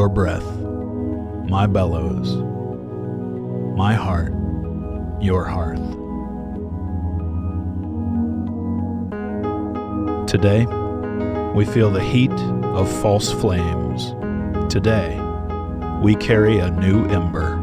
your breath, my bellows, my heart, your hearth. Today, we feel the heat of false flames. Today, we carry a new ember.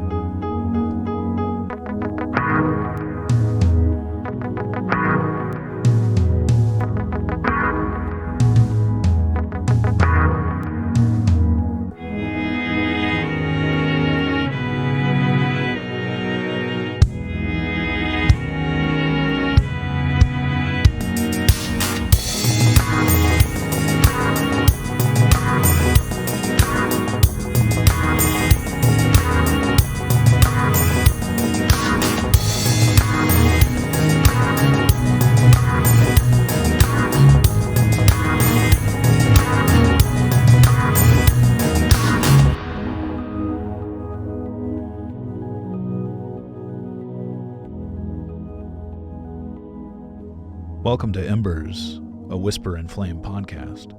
Welcome to Embers, a Whisper and Flame podcast.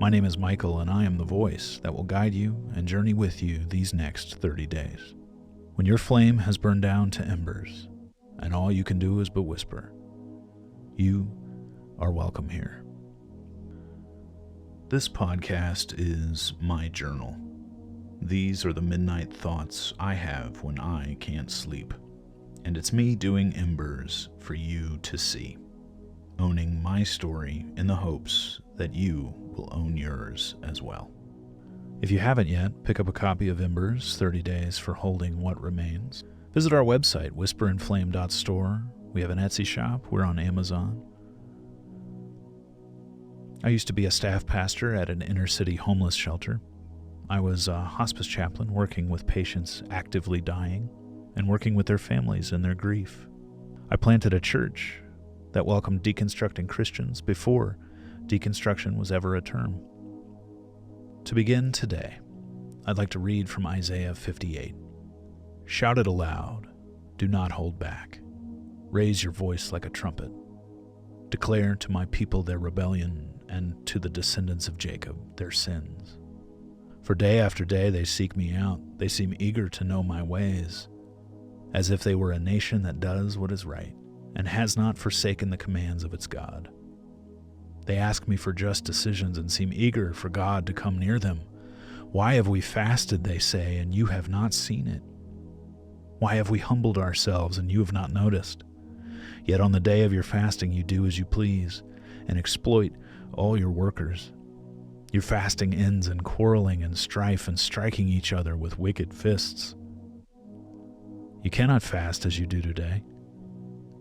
My name is Michael, and I am the voice that will guide you and journey with you these next 30 days. When your flame has burned down to embers, and all you can do is but whisper, you are welcome here. This podcast is my journal. These are the midnight thoughts I have when I can't sleep, and it's me doing embers for you to see. Owning my story in the hopes that you will own yours as well. If you haven't yet, pick up a copy of Embers, 30 Days for Holding What Remains. Visit our website, whisperandflame.store. We have an Etsy shop. We're on Amazon. I used to be a staff pastor at an inner-city homeless shelter. I was a hospice chaplain working with patients actively dying and working with their families in their grief. I planted a church that welcomed deconstructing Christians before deconstruction was ever a term. To begin today, I'd like to read from Isaiah 58. Shout it aloud, do not hold back. Raise your voice like a trumpet. Declare to my people their rebellion, and to the descendants of Jacob their sins. For day after day they seek me out. They seem eager to know my ways, as if they were a nation that does what is right and has not forsaken the commands of its God. They ask me for just decisions and seem eager for God to come near them. Why have we fasted, they say, and you have not seen it? Why have we humbled ourselves and you have not noticed? Yet on the day of your fasting you do as you please and exploit all your workers. Your fasting ends in quarreling and strife and striking each other with wicked fists. You cannot fast as you do today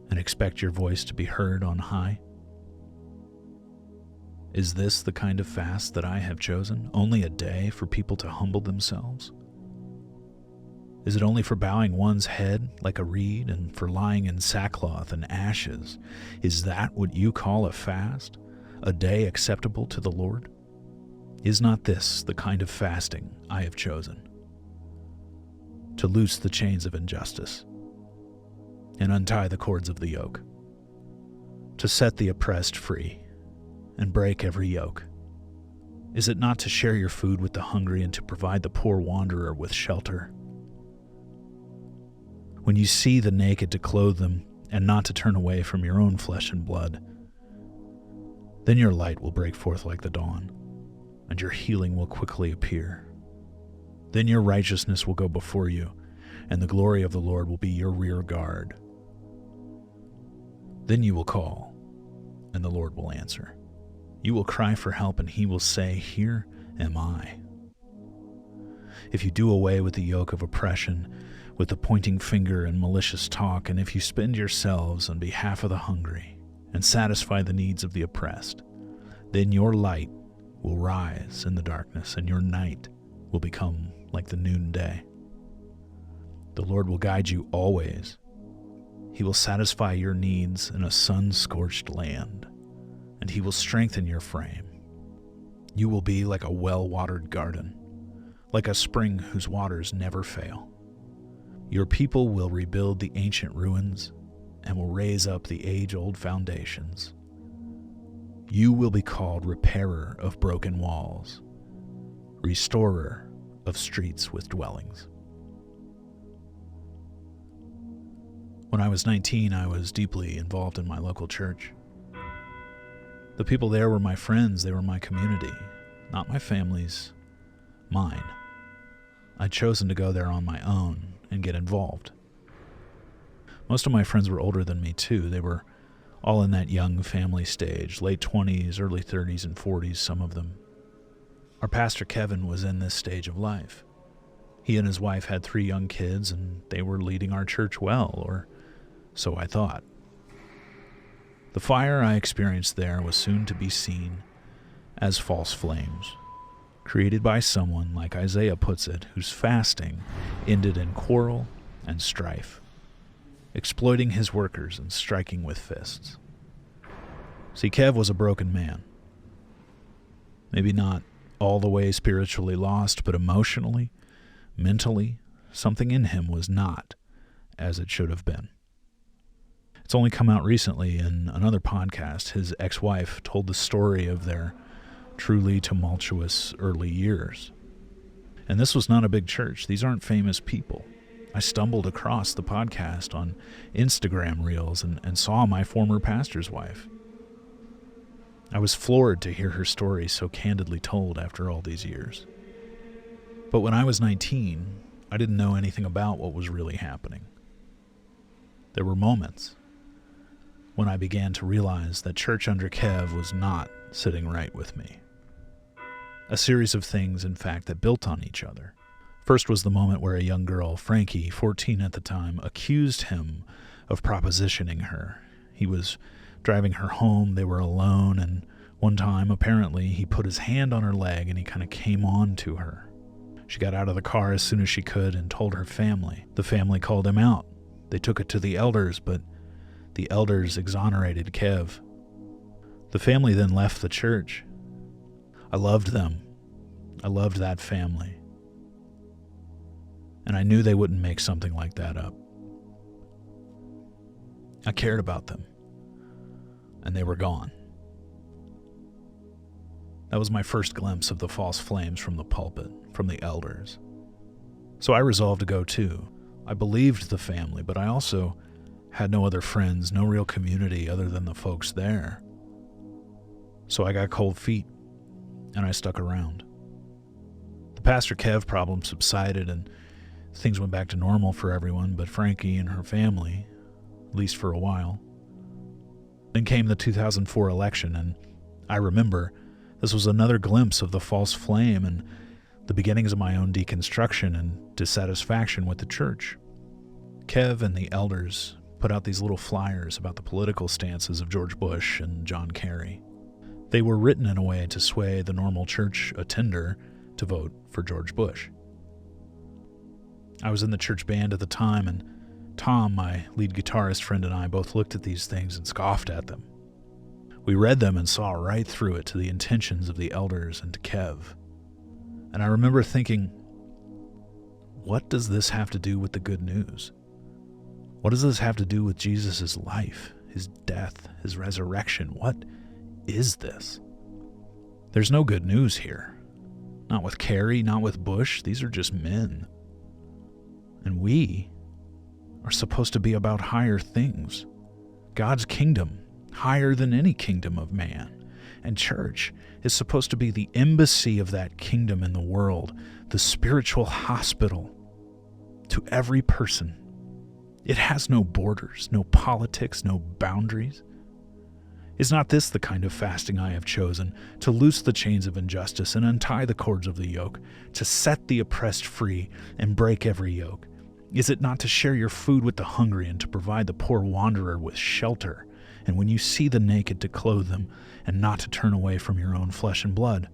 and expect your voice to be heard on high. Is this the kind of fast that I have chosen? Only a day for people to humble themselves? Is it only for bowing one's head like a reed and for lying in sackcloth and ashes? Is that what you call a fast? A day acceptable to the Lord? Is not this the kind of fasting I have chosen? To loose the chains of injustice and untie the cords of the yoke, to set the oppressed free and break every yoke? Is it not to share your food with the hungry and to provide the poor wanderer with shelter? When you see the naked, to clothe them and not to turn away from your own flesh and blood, then your light will break forth like the dawn, and your healing will quickly appear. Then your righteousness will go before you, and the glory of the Lord will be your rear guard. Then you will call, and the Lord will answer. You will cry for help, and he will say, Here am I. If you do away with the yoke of oppression, with the pointing finger and malicious talk, and if you spend yourselves on behalf of the hungry and satisfy the needs of the oppressed, then your light will rise in the darkness, and your night will become like the noonday. The Lord will guide you always. He will satisfy your needs in a sun-scorched land, and he will strengthen your frame. You will be like a well-watered garden, like a spring whose waters never fail. Your people will rebuild the ancient ruins and will raise up the age-old foundations. You will be called repairer of broken walls, restorer of streets with dwellings. When I was 19, I was deeply involved in my local church. The people there were my friends, they were my community, not my family's, mine. I'd chosen to go there on my own and get involved. Most of my friends were older than me too. They were all in that young family stage, late 20s, early 30s, and 40s, some of them. Our pastor Kevin was in this stage of life. He and his wife had 3 young kids, and they were leading our church well, or so I thought. The fire I experienced there was soon to be seen as false flames, created by someone, like Isaiah puts it, whose fasting ended in quarrel and strife, exploiting his workers and striking with fists. See, Kev was a broken man. Maybe not all the way spiritually lost, but emotionally, mentally, something in him was not as it should have been. It's only come out recently in another podcast. His ex-wife told the story of their truly tumultuous early years. And this was not a big church. These aren't famous people. I stumbled across the podcast on Instagram Reels and saw my former pastor's wife. I was floored to hear her story so candidly told after all these years. But when I was 19, I didn't know anything about what was really happening. There were moments when I began to realize that church under Kev was not sitting right with me. A series of things, in fact, that built on each other. First was the moment where a young girl, Frankie, 14 at the time, accused him of propositioning her. He was driving her home, they were alone, and one time, apparently, he put his hand on her leg and he kind of came on to her. She got out of the car as soon as she could and told her family. The family called him out. They took it to the elders, but the elders exonerated Kev. The family then left the church. I loved them. I loved that family. And I knew they wouldn't make something like that up. I cared about them. And they were gone. That was my first glimpse of the false flames from the pulpit, from the elders. So I resolved to go too. I believed the family, but I also had no other friends, no real community other than the folks there. So I got cold feet, and I stuck around. The Pastor Kev problem subsided, and things went back to normal for everyone but Frankie and her family, at least for a while. Then came the 2004 election, and I remember this was another glimpse of the false flame and the beginnings of my own deconstruction and dissatisfaction with the church. Kev and the elders put out these little flyers about the political stances of George Bush and John Kerry. They were written in a way to sway the normal church attender to vote for George Bush. I was in the church band at the time, and Tom, my lead guitarist friend, and I both looked at these things and scoffed at them. We read them and saw right through it to the intentions of the elders and to Kev. And I remember thinking, what does this have to do with the good news? What does this have to do with Jesus' life, his death, his resurrection? What is this? There's no good news here. Not with Kerry, not with Bush. These are just men. And we are supposed to be about higher things. God's kingdom, higher than any kingdom of man. And church is supposed to be the embassy of that kingdom in the world, the spiritual hospital to every person. It has no borders, no politics, no boundaries. Is not this the kind of fasting I have chosen, to loose the chains of injustice and untie the cords of the yoke, to set the oppressed free and break every yoke? Is it not to share your food with the hungry and to provide the poor wanderer with shelter, and when you see the naked to clothe them, and not to turn away from your own flesh and blood?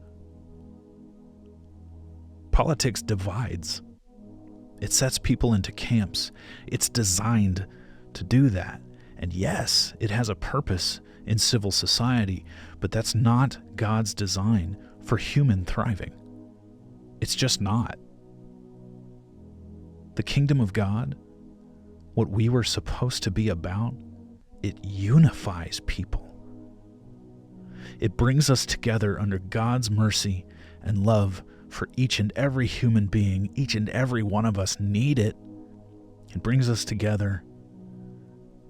Politics divides. It sets people into camps. It's designed to do that. And yes, it has a purpose in civil society, but that's not God's design for human thriving. It's just not. The kingdom of God, what we were supposed to be about, it unifies people. It brings us together under God's mercy and love for each and every human being. Each and every one of us need it. It brings us together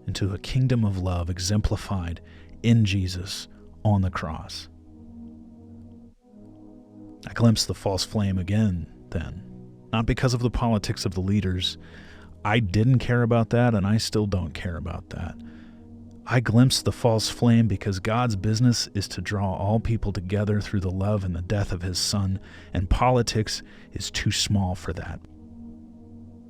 into a kingdom of love exemplified in Jesus on the cross. I glimpsed the false flame again then, not because of the politics of the leaders. I didn't care about that, and I still don't care about that. I glimpsed the false flame because God's business is to draw all people together through the love and the death of his Son, and politics is too small for that.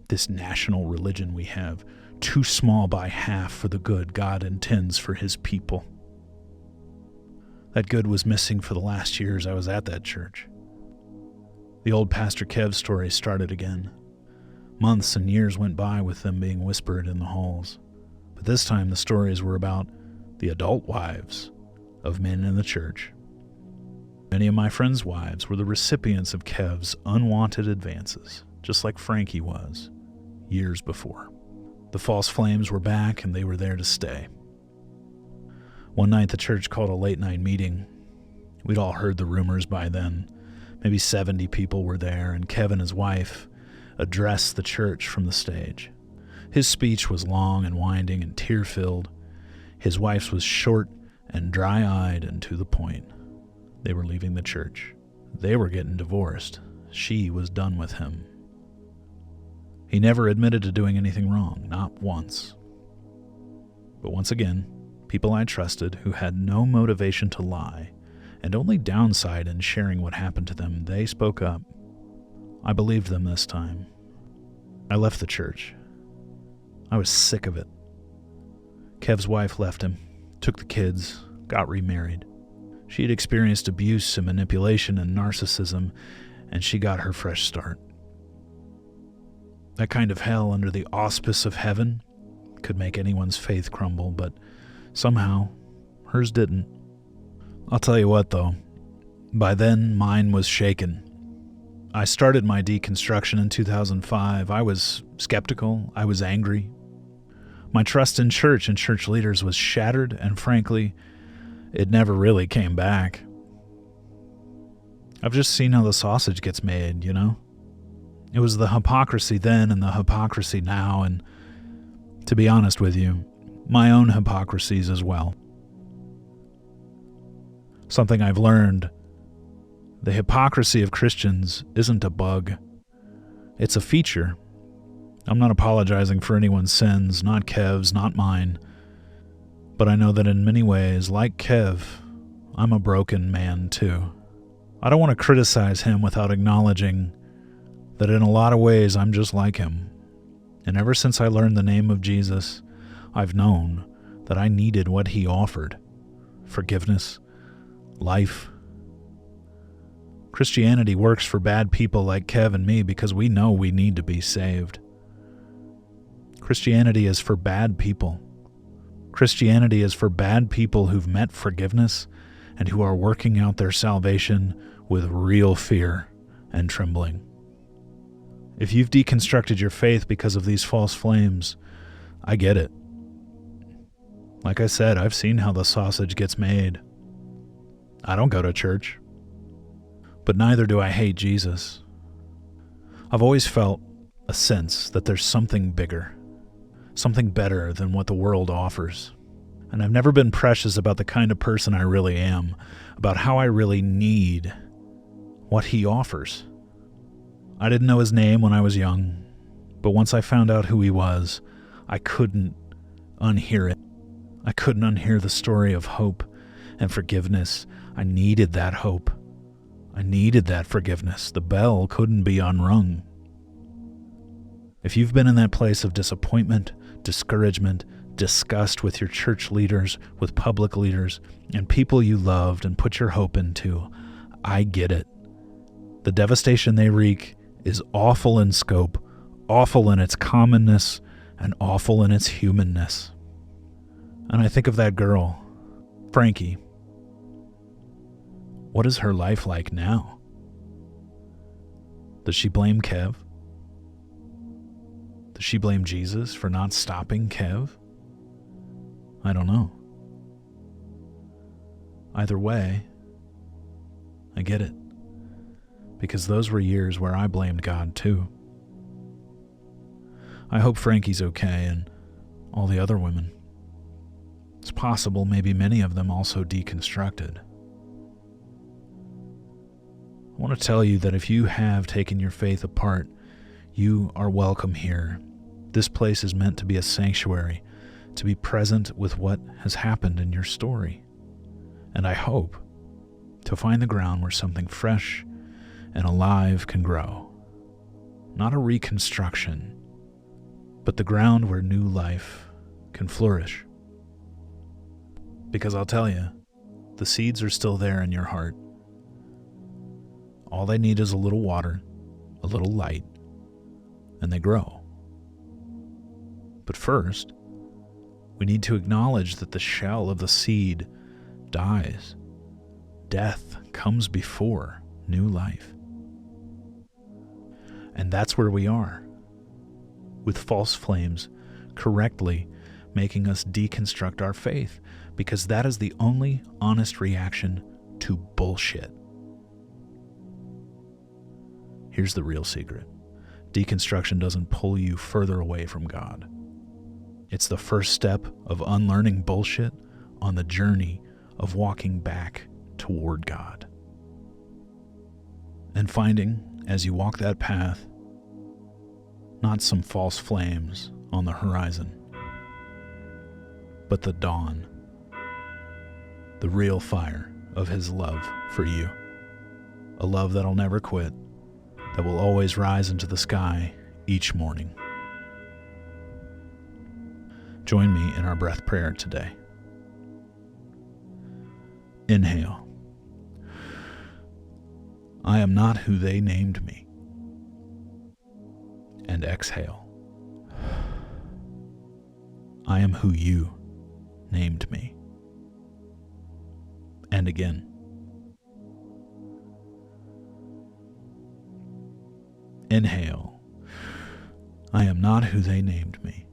This national religion we have, too small by half for the good God intends for his people. That good was missing for the last years I was at that church. The old Pastor Kev story started again. Months and years went by with them being whispered in the halls. But this time the stories were about the adult wives of men in the church. Many of my friends' wives were the recipients of Kev's unwanted advances, just like Frankie was years before. The false flames were back, and they were there to stay. One night the church called a late-night meeting. We'd all heard the rumors by then. Maybe 70 people were there, and Kev and his wife addressed the church from the stage. His speech was long and winding and tear-filled. His wife's was short and dry-eyed and to the point. They were leaving the church. They were getting divorced. She was done with him. He never admitted to doing anything wrong, not once. But once again, people I trusted who had no motivation to lie and only downside in sharing what happened to them, they spoke up. I believed them this time. I left the church. I was sick of it. Kev's wife left him, took the kids, got remarried. She had experienced abuse and manipulation and narcissism, and she got her fresh start. That kind of hell under the auspice of heaven could make anyone's faith crumble, but somehow hers didn't. I'll tell you what, though. By then, mine was shaken. I started my deconstruction in 2005. I was skeptical. I was angry. My trust in church and church leaders was shattered, and frankly, it never really came back. I've just seen how the sausage gets made, you know? It was the hypocrisy then and the hypocrisy now, and to be honest with you, my own hypocrisies as well. Something I've learned: the hypocrisy of Christians isn't a bug. It's a feature. I'm not apologizing for anyone's sins, not Kev's, not mine. But I know that in many ways, like Kev, I'm a broken man too. I don't want to criticize him without acknowledging that in a lot of ways I'm just like him. And ever since I learned the name of Jesus, I've known that I needed what he offered: forgiveness, life. Christianity works for bad people like Kev and me because we know we need to be saved. Christianity is for bad people. Christianity is for bad people who've met forgiveness and who are working out their salvation with real fear and trembling. If you've deconstructed your faith because of these false flames, I get it. Like I said, I've seen how the sausage gets made. I don't go to church, but neither do I hate Jesus. I've always felt a sense that there's something bigger, something better than what the world offers. And I've never been precious about the kind of person I really am, about how I really need what he offers. I didn't know his name when I was young, but once I found out who he was, I couldn't unhear it. I couldn't unhear the story of hope and forgiveness. I needed that hope. I needed that forgiveness. The bell couldn't be unrung. If you've been in that place of disappointment, discouragement, disgust with your church leaders, with public leaders, and people you loved and put your hope into, I get it. The devastation they wreak is awful in scope, awful in its commonness, and awful in its humanness. And I think of that girl, Frankie. What is her life like now? Does she blame Kev? Does she blame Jesus for not stopping Kev? I don't know. Either way, I get it. because those were years where I blamed God too. I hope Frankie's okay and all the other women. It's possible maybe many of them also deconstructed. I want to tell you that if you have taken your faith apart, you are welcome here. This place is meant to be a sanctuary, to be present with what has happened in your story. And I hope to find the ground where something fresh and alive can grow. Not a reconstruction, but the ground where new life can flourish. Because I'll tell you, the seeds are still there in your heart. All they need is a little water, a little light, and they grow. But first, we need to acknowledge that the shell of the seed dies. Death comes before new life. And that's where we are, with false flames correctly making us deconstruct our faith, because that is the only honest reaction to bullshit. Here's the real secret. Deconstruction doesn't pull you further away from God. It's the first step of unlearning bullshit on the journey of walking back toward God. And finding, as you walk that path, not some false flames on the horizon, but the dawn, the real fire of His love for you. A love that'll never quit, that will always rise into the sky each morning. Join me in our breath prayer today. Inhale. I am not who they named me. And exhale. I am who you named me. And again. Inhale. I am not who they named me.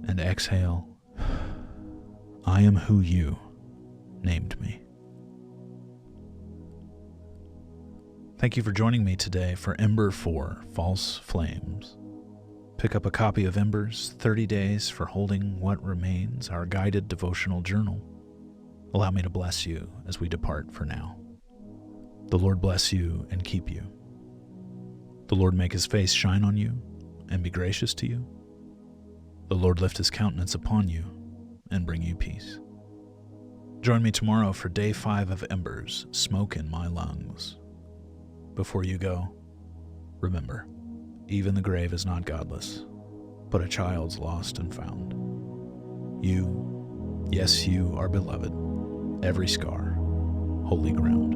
And exhale. I am who you named me. Thank you for joining me today for Ember 4, False Flames. Pick up a copy of Ember's 30 Days for Holding What Remains, our guided devotional journal. Allow me to bless you as we depart for now. The Lord bless you and keep you. The Lord make His face shine on you and be gracious to you. The Lord lift His countenance upon you and bring you peace. Join me tomorrow for Day 5 of Ember's Smoke in My Lungs. Before you go, remember, even the grave is not godless, but a child's lost and found. You, yes, you are beloved, every scar, holy ground.